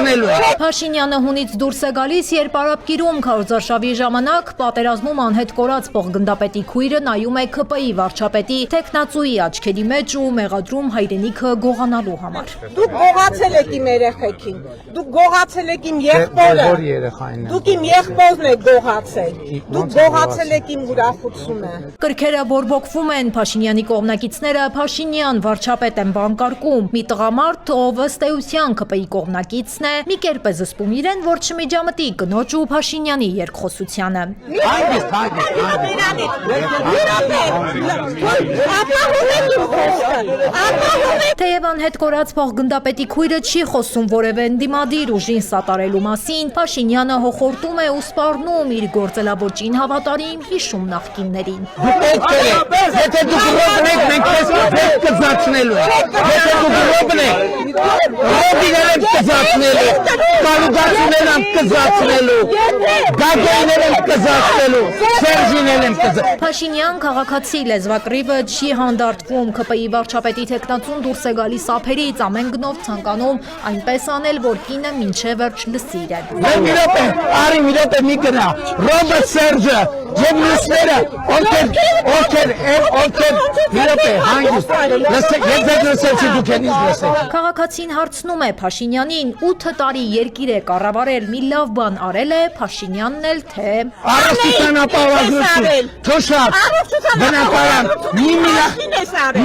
կզածնելու են։ Փաշինյանը հունից դուրս է գալիս, երբ Արաբկիրում քարոզարշավի ժամանակ պատերազմում անհետ կորած փոխգնդապետի քույրը նայում է ԿՊԻ վարչապետի տեխնացուի աչքերի մեջ ու մեղադրում հայրենիքը գողանալու համար։ Դուք գողացել եք իմ երեխեքին, դուք գողացել եք իմ եղբորը, Որ երեխային է։ դուք իմ եղբորն եք գողացել, դուք գողացել եք իմ ուրախությունը։ Կրքերը բորբոքվում են, Փաշինյանի կողմնակիցները Փաշինյան վարչապետ են բանկարկում։ Մի տղամարդ, ով ըստ էության ԿՊԻ կողմնակիցն է, մի կերպ է զսպում իրեն, որ չմիջամտի կնոջ ու Փաշինյանի երկխոսությանը։ Թեև անհետ կորած փոխգնդապետի քույրը չի խոսում որևէ ընդդիմադիր ուժին սատարելու մասին, Փաշինյանը հոխորտում է ու սպառնում իր գործելավոճին հավատարիմ հիշում նախկիններին։ Եթե դուք ռոբն եք, մենք քեզ պետք կզածնելու ենք։ Եթե դուք ռոբն եք, ռոբիներ ենք կզածնելու, կալուգացիներ ենք կզածնելու, գագոյներ ենք կզածնելու, սերժիներ ենք կզածնելու։ Փաշինյան քաղաքացի լեզվակռիվը չի հանդարտվում, ԿՊԻ վարչապետի տեխնացուն դուրս է գալիս ափերից, ամեն գնով ցանկանում այնպես անել, որ կինը մինչև վերջ լսի իրեն։ Մի րոպե, արի մի րոպե մի գնա։ Ռոբերտ Սերջը եւ մյուսները, ովքեր մի րոպե հանգիստ։ Լսեք, եթե լսեցի դուք ինձ լսեք։ Քաղաքացին հարցնում է Փաշինյանին 8 տարի երկիր է կառավարել, մի լավ բան արել է, Փաշինյանն էլ թե Առողջության ապահովագրություն, թոշակ, բնակարան,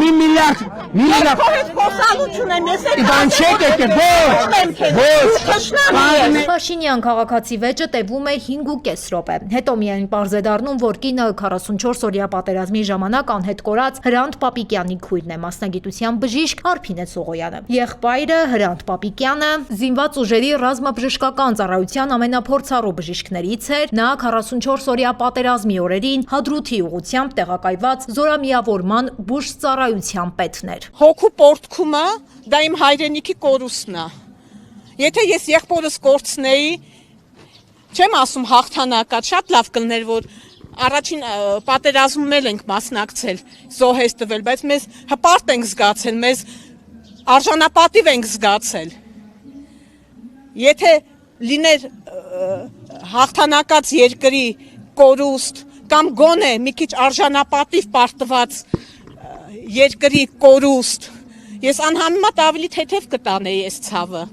մի միլիարդ Խոսալություն եմ ես Բան չեք եկել, ոչ։ Փաշինյան քաղաքացի վեճը տևում է 5.5 րոպե։ Հետո միայն պարզ է դառնում, որ կինը 44 օրյա պատերազմի ժամանակ անհետ կորած Հրանտ Պապիկյանի քույրն է, մասնագիտության բժիշկ Արփինե Սողոյանը։ Եղբայրը Հրանտ Պապիկյանը զինված ուժերի ռազմաբժշկական ծառայության ամենափորձառու բժիշկներից էր։ Նա 44 օրյա պատերազմի օրերին Հադրութի ուղությամբ տեղակայված զորամիավորման բուժծառայության պետն էր։ Հոգու պորտքումը դա իմ հայրենիքի կորուստն է։ Եթե ես եղբորս կորցնեի, չեմ ասում հաղթանակա, շատ լավ կլներ, որ առաջին պատերազմում ենք մասնակցել, զոհեր տվել, բայց մեզ հպարտ ենք զգացել, մեզ արժանապատիվ ենք զգացել։ Եթե լիներ հաղթանակած երկրի կորուստ կամ գոնե մի քիչ արժանապատիվ պարտված երկրի կորուստ, ես անհամեմատ ավելի թեթև կտանեի այս ցավը։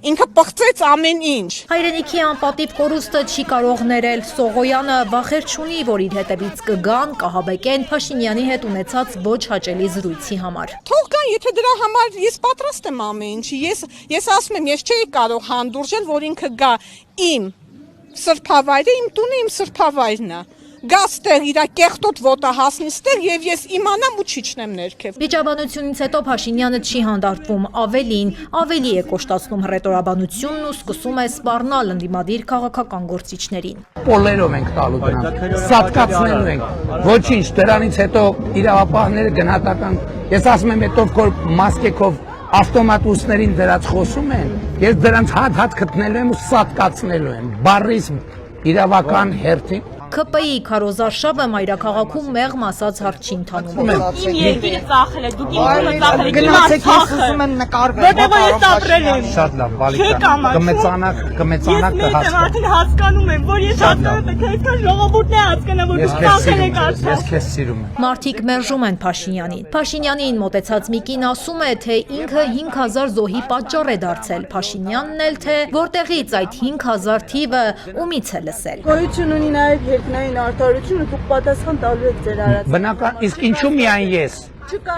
Ինքը պղծեց ամեն ինչ։ Հայրենիքի անպատիվ կորուստը չի կարող ներել։ Սողոյանը վախեր չունի, որ իր հետևից կգան, կահաբեկեն Փաշինյանի հետ ունեցած ոչ հաճելի զրույցի համար։ Թող գան, եթե դրա համար ես պատրաստ եմ ամեն ինչի։ Ես ասում եմ, ես չէի կարող հանդուրժել, որ ինքը գա իմ սրբավայրը, իմ տունը իմ սրբավայրն է։ Գա ստեղ իր կեղտոտ ոտը հասնի ստեղ եւ ես իմանամ ու չիջնեմ ներքև։ Վիճաբանությունից հետո Փաշինյանը չի հանդարտվում, ավելի է կոշտացնում հռետորաբանությունն ու սկսում է սպառնալ ընդդիմադիր քաղաքական գործիչներին։ Պոլերով ենք տալու դրանք, սատկացնելու ենք։ Ոչինչ, դրանից հետո իրավապահները գնահատական, ես ասում եմ, հետո որ մասկեքով ավտոմատ ուսներին դրած խոսում են, ես դրանց հատ գտնելու եմ ու սատկացնելու եմ, բառից իրավական հերթին։ ԿՊԻ քարոզարշավը մայրաքաղաքում մեղմ ասած հարց չի ընթանում։ Իմ երկիրը ծախել է, դուք իմ տունը ծախել եք, իմ արցախը։ Որտեղ ես ապրել եմ։ Շատ լավ, բալիկա։ Կմեծանակ Ես արդեն հասկանում եմ, որ ես հասկանում եմ, թե այսքան ժողովուրդն է հասկանա, որ դուք ծախել եք արցախ։ Ես քեզ սիրում եմ։ Մարդիկ մերժում են Փաշինյանին։ Փաշինյանին մոտեցած մի կին ասում է, թե ինքը 5000 զոհի պատճառ է դարձել։ Փաշինյանն էլ թե որտեղից այդ 5000 թիվը ումից է լսել։ Գոյություն ունի նաև երկնային արդարությունը, դուք պատասխան տալու եք ձեր արած։ Բնական, իսկ ինչու միայն ես։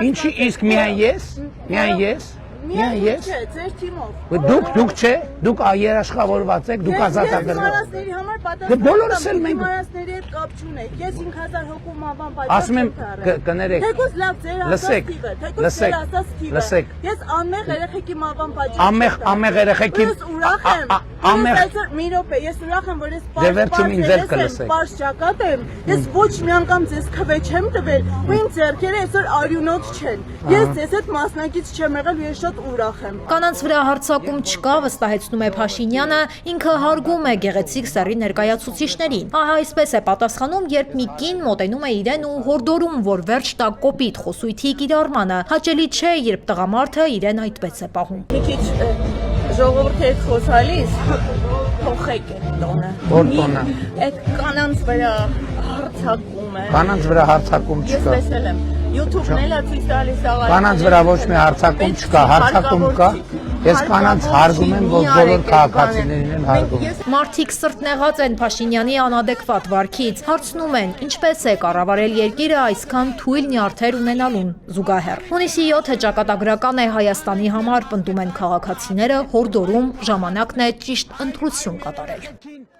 Ինչի իսկ միայն ես։ Միայն ես։ Չէ, ձեր թիմով։ Դուք չէ, դուք երաշխավորված եք, դուք ազատագրված։ Մարասների համար Դե բոլորս էլ մենք մարասների հետ կապ չունեք։ Ես 5000 հոգու մավան պատասխան ասում եմ կներեք։ Թեկուզ լավ ձեր ասած թիվը, թեկուզ ձեր ասած թիվը։ Ես անմեղ երեխեքի մավան պատասխան։ Անմեղ երեխեքի ուրախ եմ։ անմեղ մի րոպե, ես ուրախ եմ, որ ես պարզ ճակատ եմ։ Ես ոչ մի անգամ ձեզ քվե չեմ տվել, ու իմ ձեռքերը այսօր արյունոտ չեն։ Ես ձեզ հետ մասնակից չեմ եղել, ես շատ ուրախ եմ։ Կանանց վրա հարձակում չկա, վստահեցնում է Փաշինյանը, ինքը հարգում է գեղեցիկ սեռի ներկայացուցիչներին։ Ահա այսպես է պատասխանում, երբ մի կին մոտենում է իրեն ու հորդորում, որ վերջ տա կոպիտ խոսույթի կիրառմանը։ Հաճելի չէ, երբ տղամարդը իրեն այդպես է պահում։ Մի քիչ ժողովրդի հետ խոսալիս փոխեք այդ տոնը։ Որ տոնը։ Այդ կանանց վրա հարցակում է։ Կանանց վրա հարցակում Ես չկա։ տեսել եմ YouTube-ն էլ է ցույց տալիս աղա։ Կանանց վրա ոչ մի հարցակում չկա, հարցակում կա։ Ես կանանց հարգում եմ, որ բոլոր քաղաքացիներին էլ հարգում եմ։ Մարդիկ սրտնեղած են Փաշինյանի անադեկվատ վարքից, հարցնում են, ինչպես է կառավարել երկիրը այսքան թույլ նյարդեր ունենալուն զուգահեռ։ Հունիսի 7-ը ճակատագրական է Հայաստանի համար, պնդում են քաղաքացիները, հորդորում ժամանակն է ճիշտ ընտրություն կատարել։